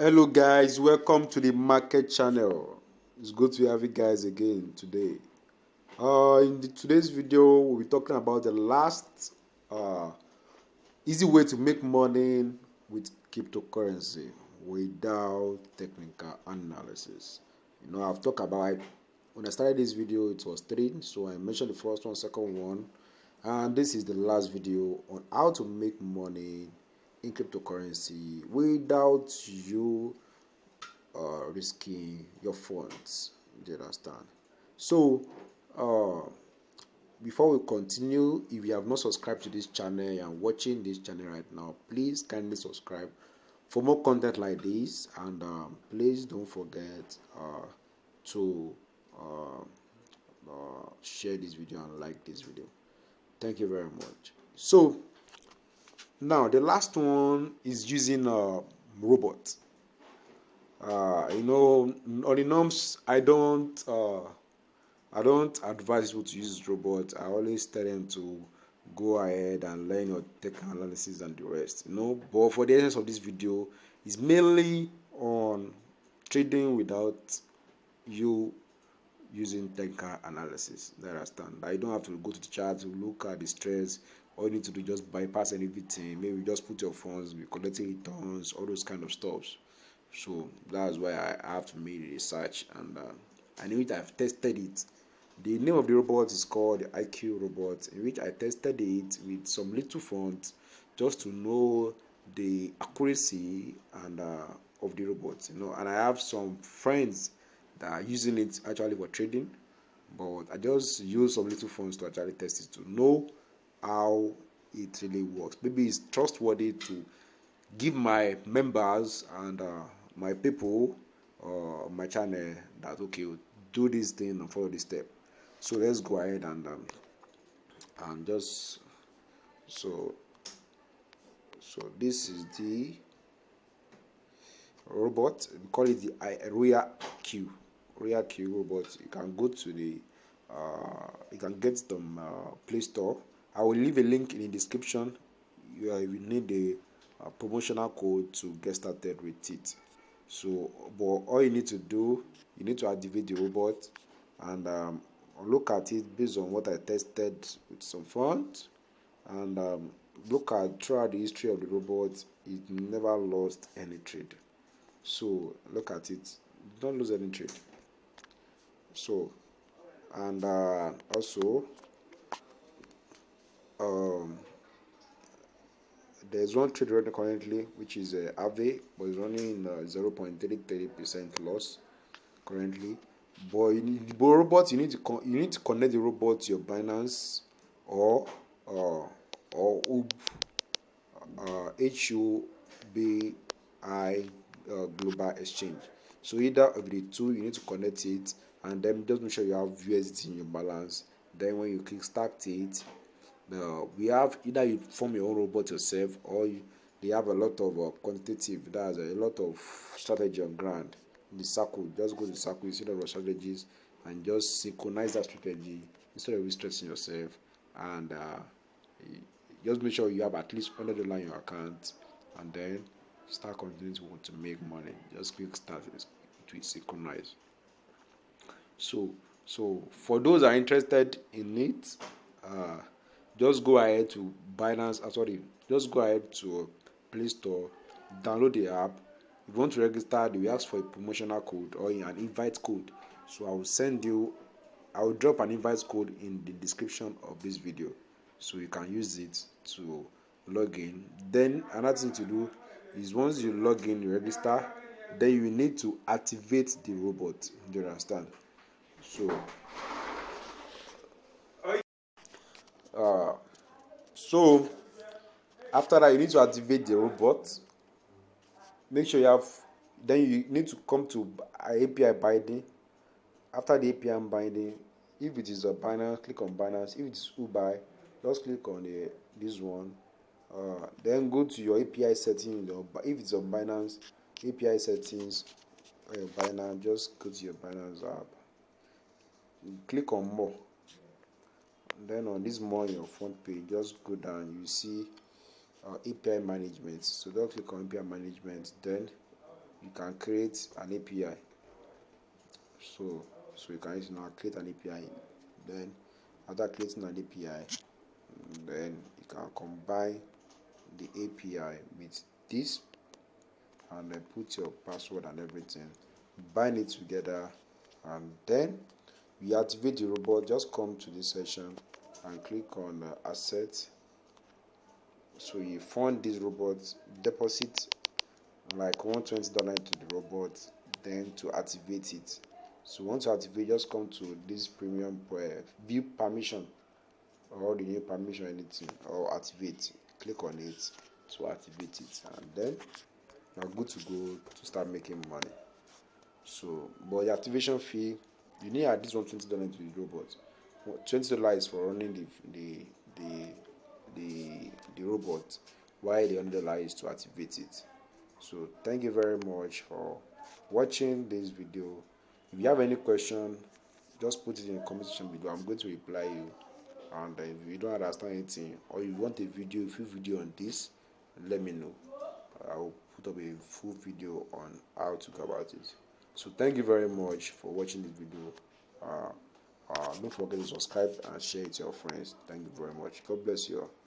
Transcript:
Hello guys, welcome to the market channel. It's good to have you guys again today. In today's video, we'll be talking about the last easy way to make money with cryptocurrency without technical analysis. I've talked about when I started this video, it was three, so I mentioned the first one, second one, and this is the last video on how to make money in cryptocurrency without you risking your funds. Do you understand? So, before we continue, if you have not subscribed to this channel and watching this channel right now, please kindly subscribe for more content like this, and please don't forget to share this video and like this video. Thank you very much. So now the last one is using a robot. On the norms, I don't advise people to use robots. I always tell them to go ahead and learn your tech analysis and the rest. But for the essence of this video, is mainly on trading without you using technical analysis. You understand? That you don't have to go to the chart to look at the stress. All you need to do is just bypass everything. Maybe just put your funds, be collecting returns, all those kind of stuff. So that's why I have to make research, and I know it. I've tested it. The name of the robot is called the IQ robot, in which I tested it with some little funds just to know the accuracy and of the robot. And I have some friends that are using it actually for trading, but I just use some little funds to actually test it to know how it really works. Maybe it's trustworthy to give my members and my people my channel that okay, do this thing and follow this step. So let's go ahead and just so this is the robot. We call it the Royal Q robot. You can go to the you can get it on Play Store. I will leave a link in the description. You need the promotional code to get started with it. So, but all you need to do, you need to activate the robot and look at it based on what I tested with some funds, and look at throughout the history of the robot. It never lost any trade. So look at it, don't lose any trade. So, and also there's one trade running currently, which is Ave, but it's running 0.33% loss currently. But the robot, you need to connect the robot to your Binance or HUBI Global Exchange. So either of the two, you need to connect it, and then just make sure you have USDT in your balance. Then when you click start it, we have either you form your own robot yourself, or they have a lot of quantitative. That's a lot of strategy on ground in the circle. Just go to the circle, you see the strategies, and just synchronize that strategy instead of stressing yourself. And just make sure you have at least $100 in your account, and then start continuing to make money. Just click start, it will synchronize. So for those that are interested in it, just go ahead to Binance. Just go ahead to Play Store, download the app. If you want to register, they will ask for a promotional code or an invite code. So I will drop an invite code in the description of this video, so you can use it to log in. Then another thing to do is once you log in, you register, then you need to activate the robot. Do you understand? So after that, you need to activate the robot. Make sure you have. Then you need to come to API binding. After the API binding, if it is a Binance, click on Binance. If it is UBI, just click on this one. Then go to your API settings. If it's on Binance, API settings, Binance, just go to your Binance app. Click on more. Then on this more on your front page, just go down, you see API management. So don't click on API management, then you can create an API. So you can now create an API. Then after creating an API, then you can combine the API with this and then put your password and everything, bind it together, and then you activate the robot. Just come to this section and click on assets. So you fund this robot, deposit like $120 into the robot, then to activate it. So once you activate, just come to this premium view permission or renew permission, anything, or activate. Click on it to activate it, and then you're good to go to start making money. So, but the activation fee, you need at least $120 to the robot. $20 is for running the robot, while the $100 is to activate it. So thank you very much for watching this video. If you have any question, just put it in the comment section below. I'm going to reply you. And if you don't understand anything, or you want a full video on this, let me know. I'll put up a full video on how to go about it. So thank you very much for watching this video. Don't forget to subscribe and share it to your friends. Thank you very much. God bless you all.